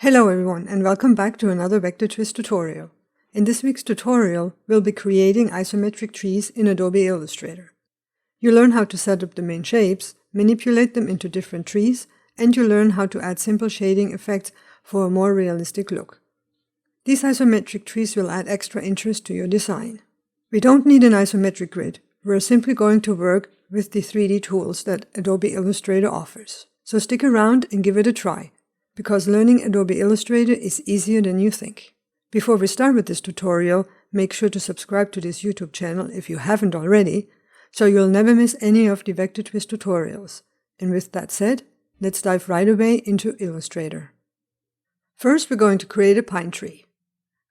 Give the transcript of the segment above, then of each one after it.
Hello everyone and welcome back to another Vectortwist tutorial. In this week's tutorial, we'll be creating isometric trees in Adobe Illustrator. You learn how to set up the main shapes, manipulate them into different trees, and you learn how to add simple shading effects for a more realistic look. These isometric trees will add extra interest to your design. We don't need an isometric grid. We're simply going to work with the 3D tools that Adobe Illustrator offers. So stick around and give it a try, because learning Adobe Illustrator is easier than you think. Before we start with this tutorial, make sure to subscribe to this YouTube channel if you haven't already, so you'll never miss any of the Vectortwist tutorials. And with that said, let's dive right away into Illustrator. First, we're going to create a pine tree.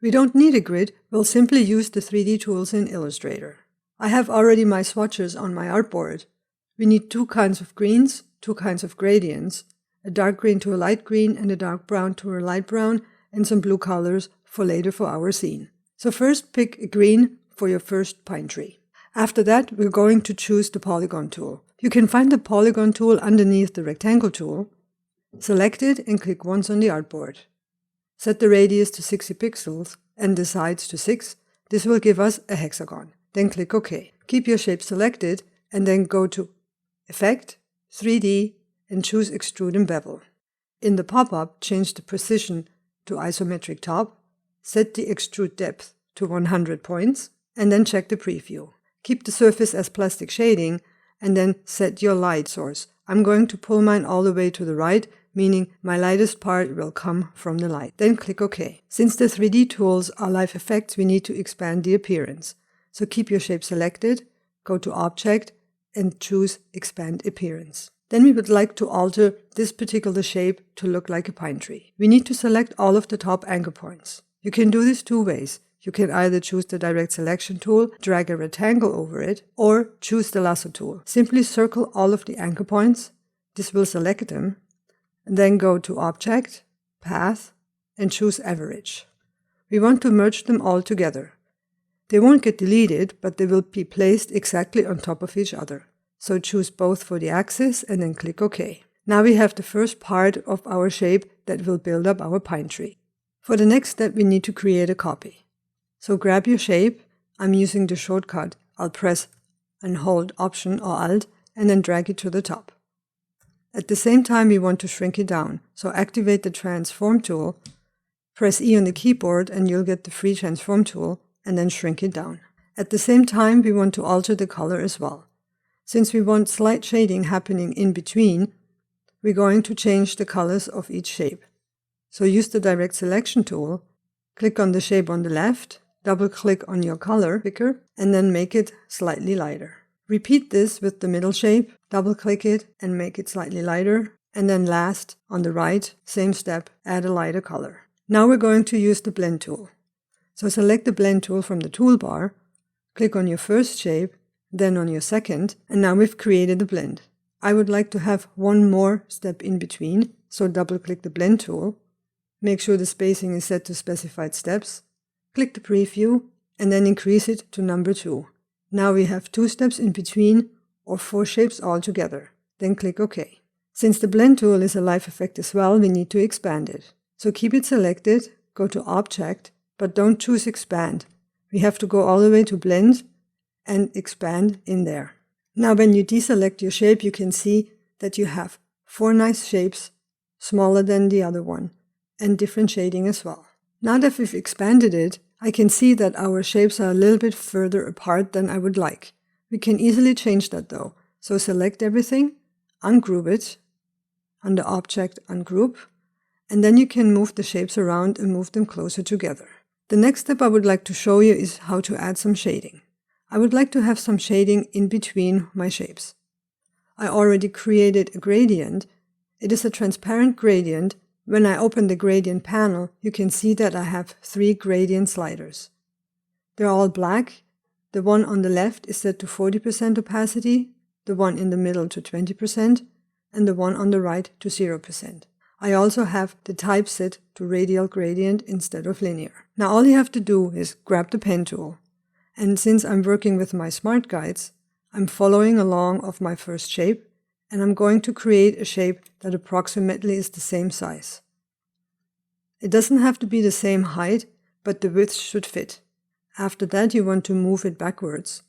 We don't need a grid, we'll simply use the 3D tools in Illustrator. I have already my swatches on my artboard. We need two kinds of greens, two kinds of gradients, a dark green to a light green and a dark brown to a light brown, and some blue colors for later for our scene. So first pick a green for your first pine tree. After that, we're going to choose the polygon tool. You can find the polygon tool underneath the rectangle tool. Select it and click once on the artboard. Set the radius to 60 pixels and the sides to 6. This will give us a hexagon. Then click OK. Keep your shape selected and then go to Effect, 3D, and choose Extrude and Bevel. In the pop-up, change the precision to isometric top, set the extrude depth to 100 points, and then check the preview. Keep the surface as plastic shading, and then set your light source. I'm going to pull mine all the way to the right, meaning my lightest part will come from the light. Then click OK. Since the 3D tools are live effects, we need to expand the appearance. So keep your shape selected, go to Object, and choose Expand Appearance. Then we would like to alter this particular shape to look like a pine tree. We need to select all of the top anchor points. You can do this two ways. You can either choose the direct selection tool, drag a rectangle over it, or choose the lasso tool. Simply circle all of the anchor points. This will select them. And then go to Object, Path, and choose Average. We want to merge them all together. They won't get deleted, but they will be placed exactly on top of each other. So choose both for the axis and then click OK. Now we have the first part of our shape that will build up our pine tree. For the next step, we need to create a copy. So grab your shape. I'm using the shortcut. I'll press and hold Option or Alt and then drag it to the top. At the same time, we want to shrink it down. So activate the Transform tool, press E on the keyboard and you'll get the free Transform tool and then shrink it down. At the same time, we want to alter the color as well. Since we want slight shading happening in between, we're going to change the colors of each shape. So use the direct selection tool, click on the shape on the left, double-click on your color picker, and then make it slightly lighter. Repeat this with the middle shape, double-click it and make it slightly lighter, and then last, on the right, same step, add a lighter color. Now we're going to use the blend tool. So select the blend tool from the toolbar, click on your first shape, then on your second, and now we've created a blend. I would like to have one more step in between, so double-click the blend tool, make sure the spacing is set to specified steps, click the preview, and then increase it to number 2. Now we have 2 steps in between, or 4 shapes all together. Then click OK. Since the blend tool is a live effect as well, we need to expand it. So keep it selected, go to Object, but don't choose Expand. We have to go all the way to Blend, and expand in there. Now when you deselect your shape, you can see that you have 4 nice shapes, smaller than the other one, and different shading as well. Now that we've expanded it, I can see that our shapes are a little bit further apart than I would like. We can easily change that though. So select everything, ungroup it, under Object, Ungroup, and then you can move the shapes around and move them closer together. The next step I would like to show you is how to add some shading. I would like to have some shading in between my shapes. I already created a gradient. It is a transparent gradient. When I open the gradient panel, you can see that I have 3 gradient sliders. They're all black. The one on the left is set to 40% opacity, the one in the middle to 20%, and the one on the right to 0%. I also have the type set to radial gradient instead of linear. Now all you have to do is grab the pen tool. And since I'm working with my smart guides, I'm following along of my first shape, and I'm going to create a shape that approximately is the same size. It doesn't have to be the same height, but the width should fit. After that, you want to move it backwards.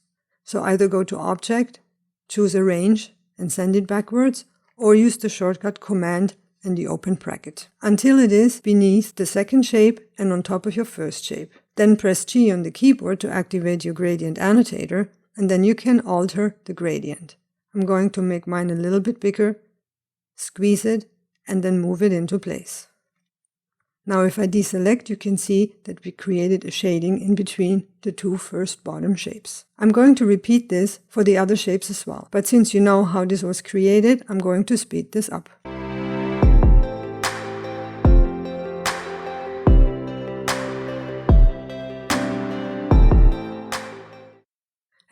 So either go to Object, choose Arrange, and send it backwards, or use the shortcut Command and the open bracket, until it is beneath the second shape and on top of your first shape. Then press G on the keyboard to activate your gradient annotator, and then you can alter the gradient. I'm going to make mine a little bit bigger, squeeze it, and then move it into place. Now if I deselect, you can see that we created a shading in between the two first bottom shapes. I'm going to repeat this for the other shapes as well, but since you know how this was created, I'm going to speed this up.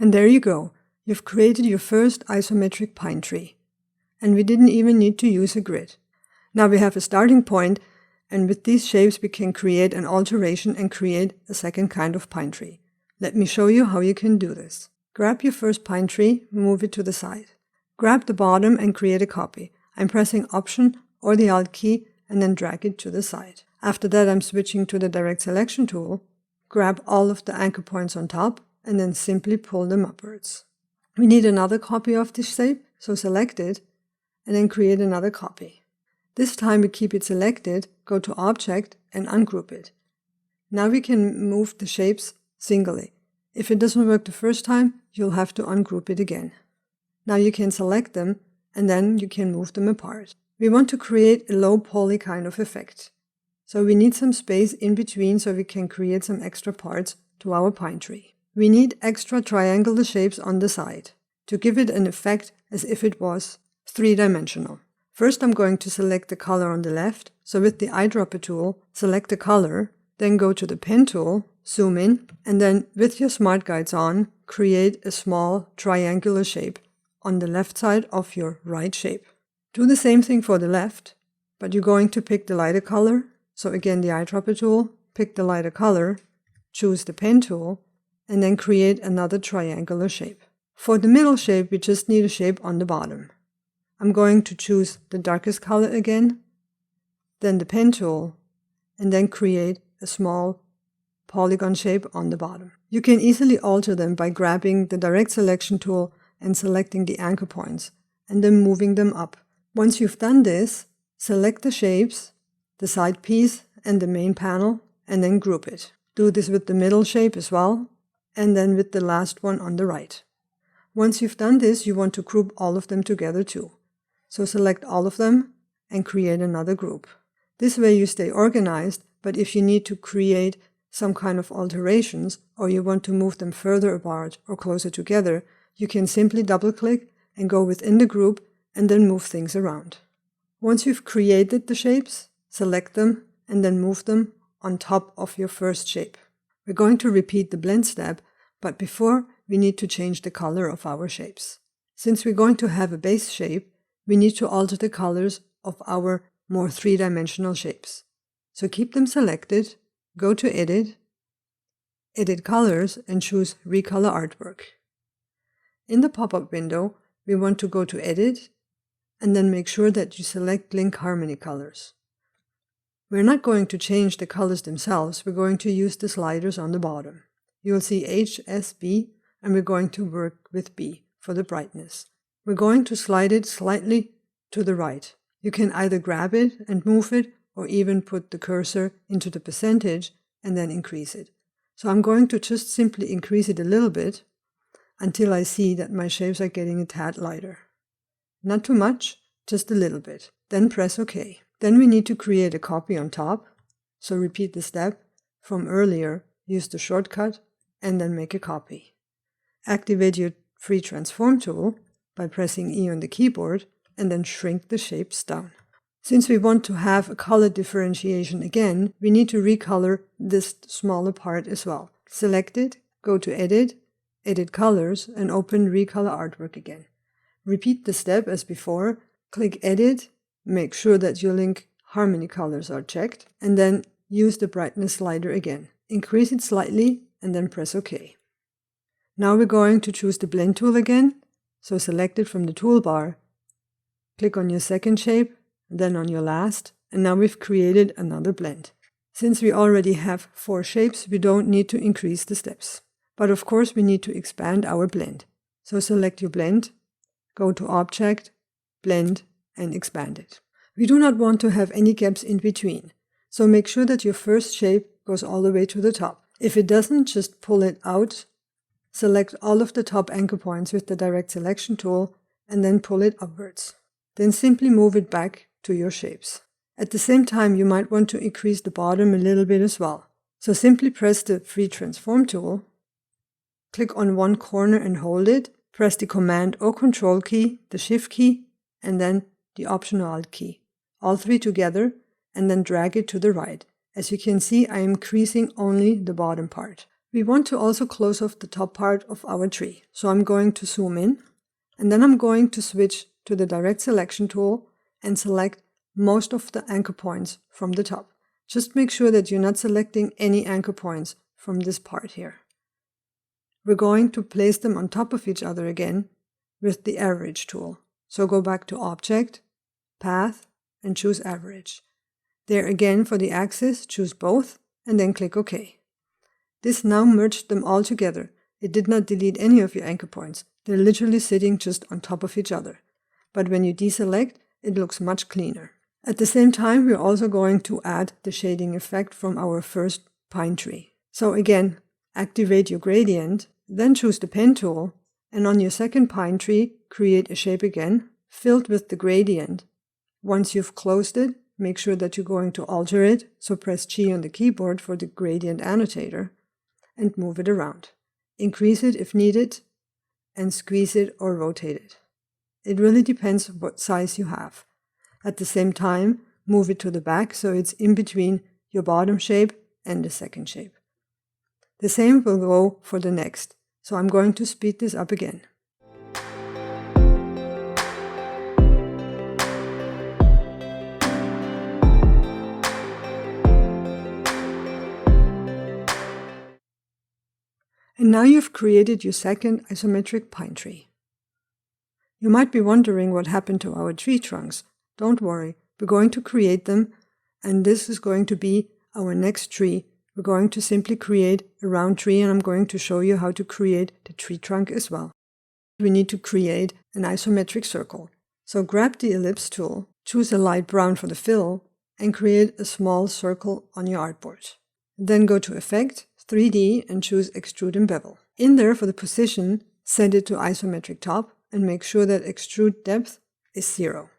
And there you go. You've created your first isometric pine tree. And we didn't even need to use a grid. Now we have a starting point, and with these shapes we can create an alteration and create a second kind of pine tree. Let me show you how you can do this. Grab your first pine tree, move it to the side. Grab the bottom and create a copy. I'm pressing Option or the Alt key and then drag it to the side. After that, I'm switching to the Direct Selection tool. Grab all of the anchor points on top and then simply pull them upwards. We need another copy of this shape, so select it and then create another copy. This time we keep it selected, go to Object and ungroup it. Now we can move the shapes singly. If it doesn't work the first time, you'll have to ungroup it again. Now you can select them and then you can move them apart. We want to create a low poly kind of effect. So we need some space in between so we can create some extra parts to our pine tree. We need extra triangular shapes on the side to give it an effect as if it was three-dimensional. First, I'm going to select the color on the left. So with the eyedropper tool, select the color, then go to the pen tool, zoom in, and then with your smart guides on, create a small triangular shape on the left side of your right shape. Do the same thing for the left, but you're going to pick the lighter color. So again, the eyedropper tool, pick the lighter color, choose the pen tool, and then create another triangular shape. For the middle shape, we just need a shape on the bottom. I'm going to choose the darkest color again, then the pen tool, and then create a small polygon shape on the bottom. You can easily alter them by grabbing the Direct Selection tool and selecting the anchor points, and then moving them up. Once you've done this, select the shapes, the side piece, and the main panel, and then group it. Do this with the middle shape as well, and then with the last one on the right. Once you've done this, you want to group all of them together too. So select all of them and create another group. This way you stay organized, but if you need to create some kind of alterations or you want to move them further apart or closer together, you can simply double-click and go within the group and then move things around. Once you've created the shapes, select them and then move them on top of your first shape. We're going to repeat the blend step, but before we need to change the color of our shapes. Since we're going to have a base shape, we need to alter the colors of our more three-dimensional shapes. So keep them selected, go to Edit, Edit Colors, and choose Recolor Artwork. In the pop-up window, we want to go to Edit, and then make sure that you select Link Harmony Colors. We're not going to change the colors themselves, we're going to use the sliders on the bottom. You'll see H, S, B, and we're going to work with B for the brightness. We're going to slide it slightly to the right. You can either grab it and move it, or even put the cursor into the percentage and then increase it. So I'm going to just simply increase it a little bit until I see that my shapes are getting a tad lighter. Not too much, just a little bit. Then press OK. Then we need to create a copy on top. So repeat the step from earlier, use the shortcut, and then make a copy. Activate your Free Transform tool by pressing E on the keyboard and then shrink the shapes down. Since we want to have a color differentiation again, we need to recolor this smaller part as well. Select it, go to Edit, Edit Colors, and open Recolor Artwork again. Repeat the step as before, click Edit, make sure that your Link Harmony Colors are checked, and then use the brightness slider again. Increase it slightly and then press OK. Now we're going to choose the Blend tool again, so select it from the toolbar, click on your second shape, then on your last, and now we've created another blend. Since we already have 4 shapes, we don't need to increase the steps. But of course we need to expand our blend. So select your blend, go to Object, Blend, and expand it. We do not want to have any gaps in between, so make sure that your first shape goes all the way to the top. If it doesn't, just pull it out, select all of the top anchor points with the Direct Selection tool, and then pull it upwards. Then simply move it back to your shapes. At the same time, you might want to increase the bottom a little bit as well. So simply press the Free Transform tool, click on one corner and hold it, press the Command or Control key, the Shift key, and then the Option Alt key, all 3 together, and then drag it to the right. As you can see, I am increasing only the bottom part. We want to also close off the top part of our tree. So I'm going to zoom in, and then I'm going to switch to the Direct Selection tool and select most of the anchor points from the top. Just make sure that you're not selecting any anchor points from this part here. We're going to place them on top of each other again with the Average tool. So go back to Object, Path, and choose Average. There again for the axis, choose both, and then click OK. This now merged them all together. It did not delete any of your anchor points. They're literally sitting just on top of each other. But when you deselect, it looks much cleaner. At the same time, we're also going to add the shading effect from our first pine tree. So again, activate your gradient, then choose the Pen tool, and on your second pine tree, create a shape again, filled with the gradient. Once you've closed it, make sure that you're going to alter it, so press G on the keyboard for the gradient annotator, and move it around. Increase it if needed, and squeeze it or rotate it. It really depends what size you have. At the same time, move it to the back so it's in between your bottom shape and the second shape. The same will go for the next, so I'm going to speed this up again. And now you've created your second isometric pine tree. You might be wondering what happened to our tree trunks. Don't worry, we're going to create them, and this is going to be our next tree. We're going to simply create a round tree, and I'm going to show you how to create the tree trunk as well. We need to create an isometric circle. So grab the Ellipse tool, choose a light brown for the fill, and create a small circle on your artboard. Then go to Effect, 3D, and choose Extrude and Bevel. In there, for the position, set it to Isometric Top, and make sure that Extrude Depth is 0.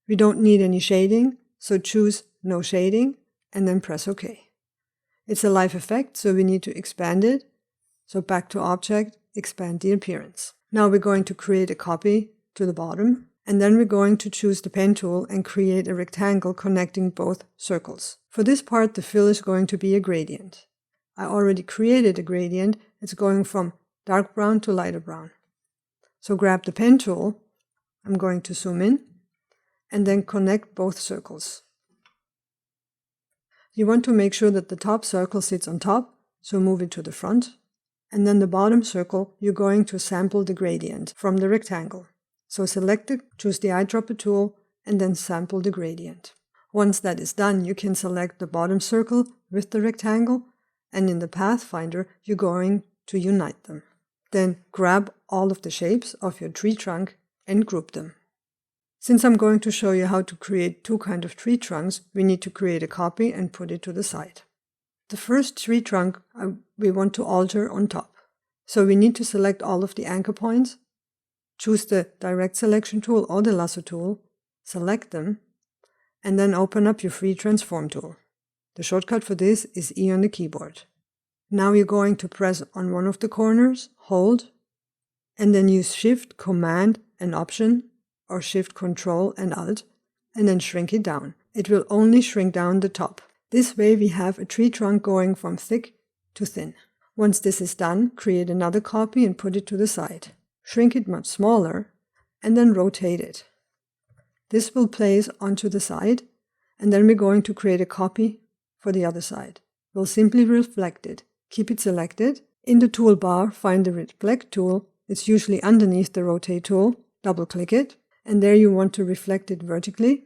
We don't need any shading, so choose No Shading, and then press OK. It's a live effect, so we need to expand it. So back to Object, expand the appearance. Now we're going to create a copy to the bottom, and then we're going to choose the Pen tool and create a rectangle connecting both circles. For this part, the fill is going to be a gradient. I already created a gradient. It's going from dark brown to lighter brown. So grab the Pen tool, I'm going to zoom in, and then connect both circles. You want to make sure that the top circle sits on top, so move it to the front, and then the bottom circle, you're going to sample the gradient from the rectangle. So select it, choose the eyedropper tool, and then sample the gradient. Once that is done, you can select the bottom circle with the rectangle, and in the Pathfinder, you're going to unite them. Then grab all of the shapes of your tree trunk and group them. Since I'm going to show you how to create 2 kinds of tree trunks, we need to create a copy and put it to the side. The first tree trunk we want to alter on top. So we need to select all of the anchor points, choose the Direct Selection tool or the Lasso tool, select them, and then open up your Free Transform tool. The shortcut for this is E on the keyboard. Now you're going to press on one of the corners, hold, and then use Shift, Command, and Option, or Shift, Control, and Alt, and then shrink it down. It will only shrink down the top. This way we have a tree trunk going from thick to thin. Once this is done, create another copy and put it to the side. Shrink it much smaller, and then rotate it. This will place onto the side, and then we're going to create a copy for the other side. We'll simply reflect it. Keep it selected. In the toolbar, find the Reflect tool. It's usually underneath the Rotate tool. Double-click it, and there you want to reflect it vertically,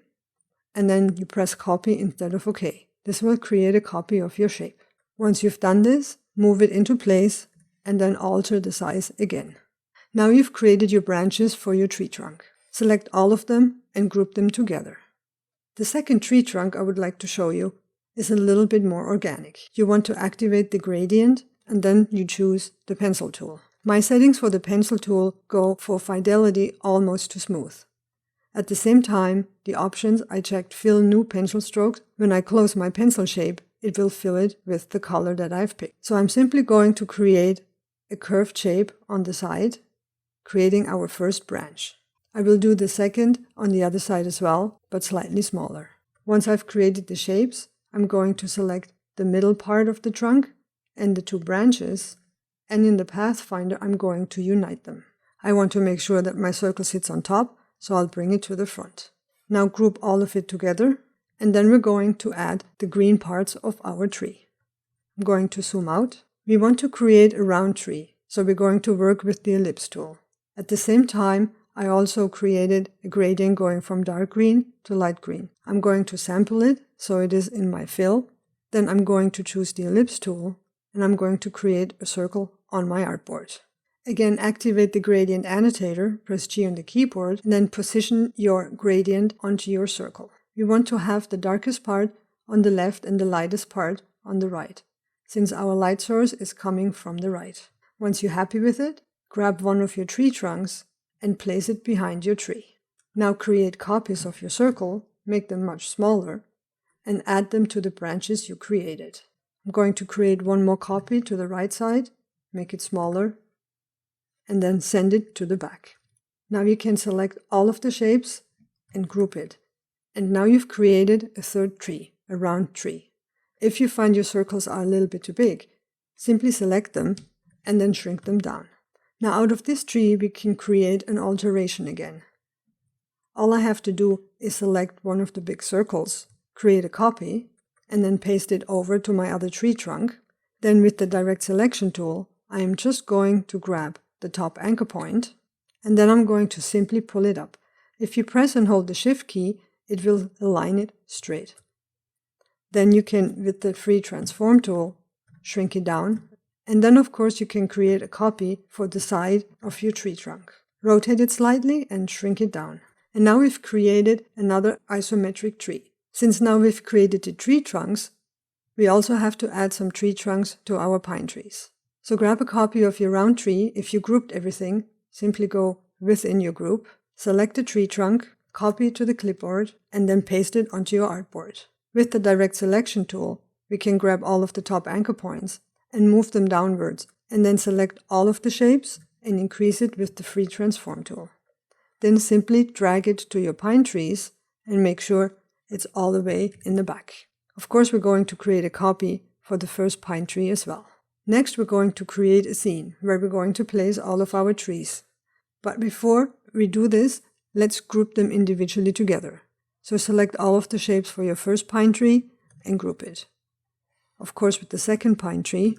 and then you press Copy instead of OK. This will create a copy of your shape. Once you've done this, move it into place and then alter the size again. Now you've created your branches for your tree trunk. Select all of them and group them together. The second tree trunk I would like to show you is a little bit more organic. You want to activate the gradient and then you choose the pencil tool. My settings for the pencil tool go for fidelity almost to smooth. At the same time, the options I checked fill new pencil strokes. When I close my pencil shape, it will fill it with the color that I've picked. So I'm simply going to create a curved shape on the side, creating our first branch. I will do the second on the other side as well, but slightly smaller. Once I've created the shapes, I'm going to select the middle part of the trunk and the two branches, and in the Pathfinder I'm going to unite them. I want to make sure that my circle sits on top, so I'll bring it to the front. Now group all of it together, and then we're going to add the green parts of our tree. I'm going to zoom out. We want to create a round tree, so we're going to work with the ellipse tool. At the same time, I also created a gradient going from dark green to light green. I'm going to sample it, so it is in my fill. Then I'm going to choose the ellipse tool, and I'm going to create a circle on my artboard. Again, activate the gradient annotator, press G on the keyboard, and then position your gradient onto your circle. We want to have the darkest part on the left and the lightest part on the right, since our light source is coming from the right. Once you're happy with it, grab one of your tree trunks and place it behind your tree. Now create copies of your circle, make them much smaller, and add them to the branches you created. I'm going to create one more copy to the right side, make it smaller, and then send it to the back. Now you can select all of the shapes and group it. And now you've created a third tree, a round tree. If you find your circles are a little bit too big, simply select them and then shrink them down. Now out of this tree we can create an alteration again. All I have to do is select one of the big circles, create a copy, and then paste it over to my other tree trunk. Then with the direct selection tool, I am just going to grab the top anchor point, and then I'm going to simply pull it up. If you press and hold the Shift key, it will align it straight. Then you can, with the free transform tool, shrink it down, and then of course you can create a copy for the side of your tree trunk. Rotate it slightly and shrink it down. And now we've created another isometric tree. Since now we've created the tree trunks, we also have to add some tree trunks to our pine trees. So grab a copy of your round tree. If you grouped everything, simply go within your group, select the tree trunk, copy it to the clipboard, and then paste it onto your artboard. With the direct selection tool, we can grab all of the top anchor points and move them downwards, and then select all of the shapes and increase it with the free transform tool. Then simply drag it to your pine trees and make sure it's all the way in the back. Of course, we're going to create a copy for the first pine tree as well. Next, we're going to create a scene where we're going to place all of our trees. But before we do this, let's group them individually together. So select all of the shapes for your first pine tree and group it. Of course, with the second pine tree,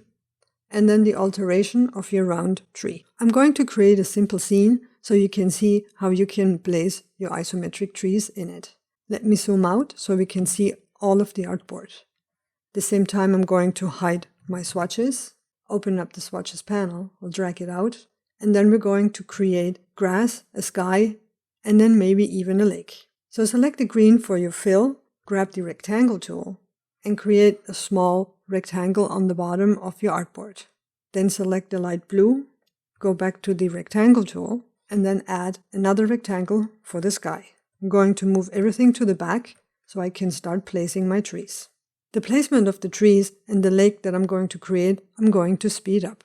and then the alteration of your round tree. I'm going to create a simple scene so you can see how you can place your isometric trees in it. Let me zoom out so we can see all of the artboard. At the same time, I'm going to hide my swatches, open up the swatches panel, I'll drag it out, and then we're going to create grass, a sky, and then maybe even a lake. So select the green for your fill, grab the rectangle tool, and create a small rectangle on the bottom of your artboard. Then select the light blue, go back to the rectangle tool, and then add another rectangle for the sky. I'm going to move everything to the back so I can start placing my trees. The placement of the trees and the lake that I'm going to create, I'm going to speed up.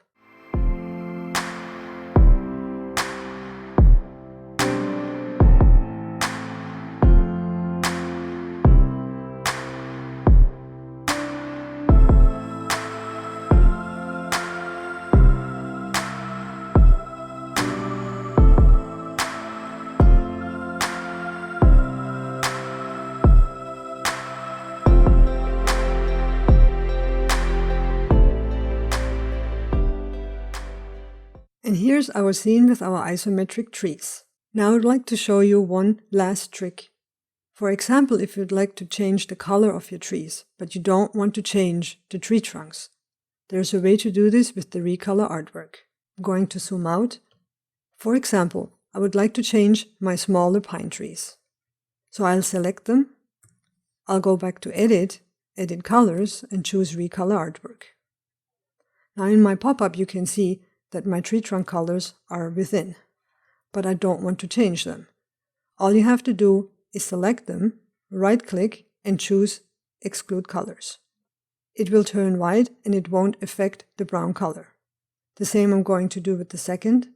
And here's our scene with our isometric trees. Now I'd like to show you one last trick For example, if you'd like to change the color of your trees, but you don't want to change the tree trunks, there's a way to do this with the Recolor artwork. I'm going to zoom out. For example, I would like to change my smaller pine trees. So I'll select them. I'll go back to Edit, Edit Colors, and choose Recolor Artwork. Now in my pop-up you can see that my tree trunk colors are within, but I don't want to change them. All you have to do is select them, right-click, and choose Exclude Colors. It will turn white and it won't affect the brown color. The same I'm going to do with the second.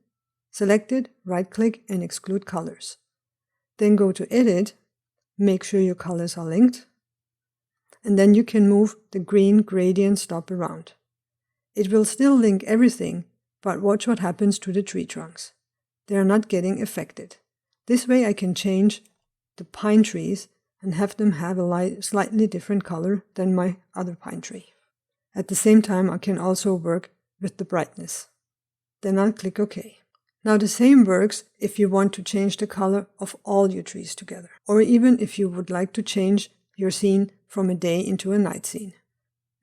Select it, right-click, and Exclude Colors. Then go to Edit, make sure your colors are linked, and then you can move the green gradient stop around. It will still link everything, but watch what happens to the tree trunks. They are not getting affected. This way I can change the pine trees and have them have a slightly different color than my other pine tree. At the same time, I can also work with the brightness. Then I'll click OK. Now the same works if you want to change the color of all your trees together, or even if you would like to change your scene from a day into a night scene.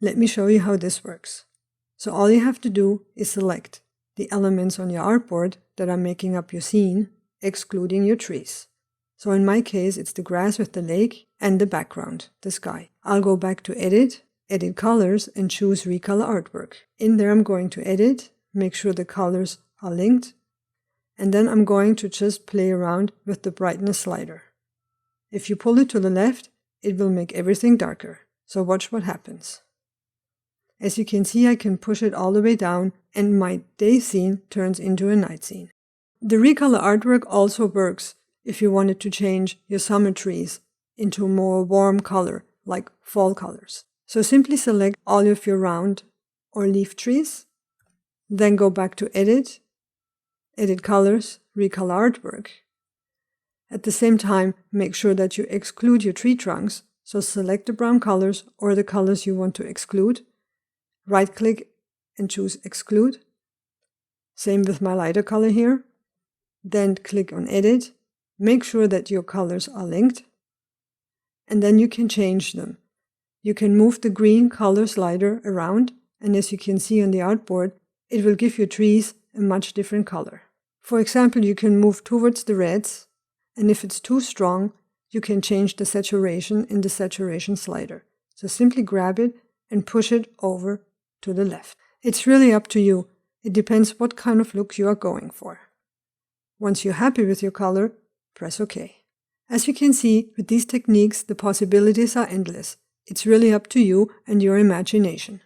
Let me show you how this works. So all you have to do is select the elements on your artboard that are making up your scene, excluding your trees. So in my case, it's the grass with the lake and the background, the sky. I'll go back to Edit, Edit Colors, and choose Recolor Artwork. In there I'm going to edit, make sure the colors are linked, and then I'm going to just play around with the brightness slider. If you pull it to the left, it will make everything darker. So watch what happens. As you can see, I can push it all the way down and my day scene turns into a night scene. The Recolor Artwork also works if you wanted to change your summer trees into a more warm color, like fall colors. So simply select all of your round or leaf trees, then go back to Edit, Edit Colors, Recolor Artwork. At the same time, make sure that you exclude your tree trunks, so select the brown colors or the colors you want to exclude. Right-click and choose Exclude. Same with my lighter color here. Then click on Edit. Make sure that your colors are linked. And then you can change them. You can move the green color slider around, and as you can see on the artboard, it will give your trees a much different color. For example, you can move towards the reds, and if it's too strong, you can change the saturation in the saturation slider. So simply grab it and push it over to the left. It's really up to you. It depends what kind of look you are going for. Once you're happy with your color, press OK. As you can see, with these techniques, the possibilities are endless. It's really up to you and your imagination.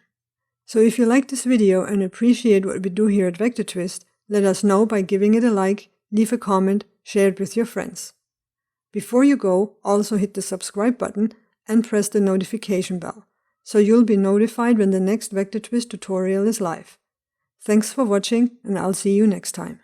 So if you like this video and appreciate what we do here at Vectortwist, let us know by giving it a like, leave a comment, share it with your friends. Before you go, also hit the subscribe button and press the notification bell, so you'll be notified when the next Vectortwist tutorial is live. Thanks for watching, and I'll see you next time.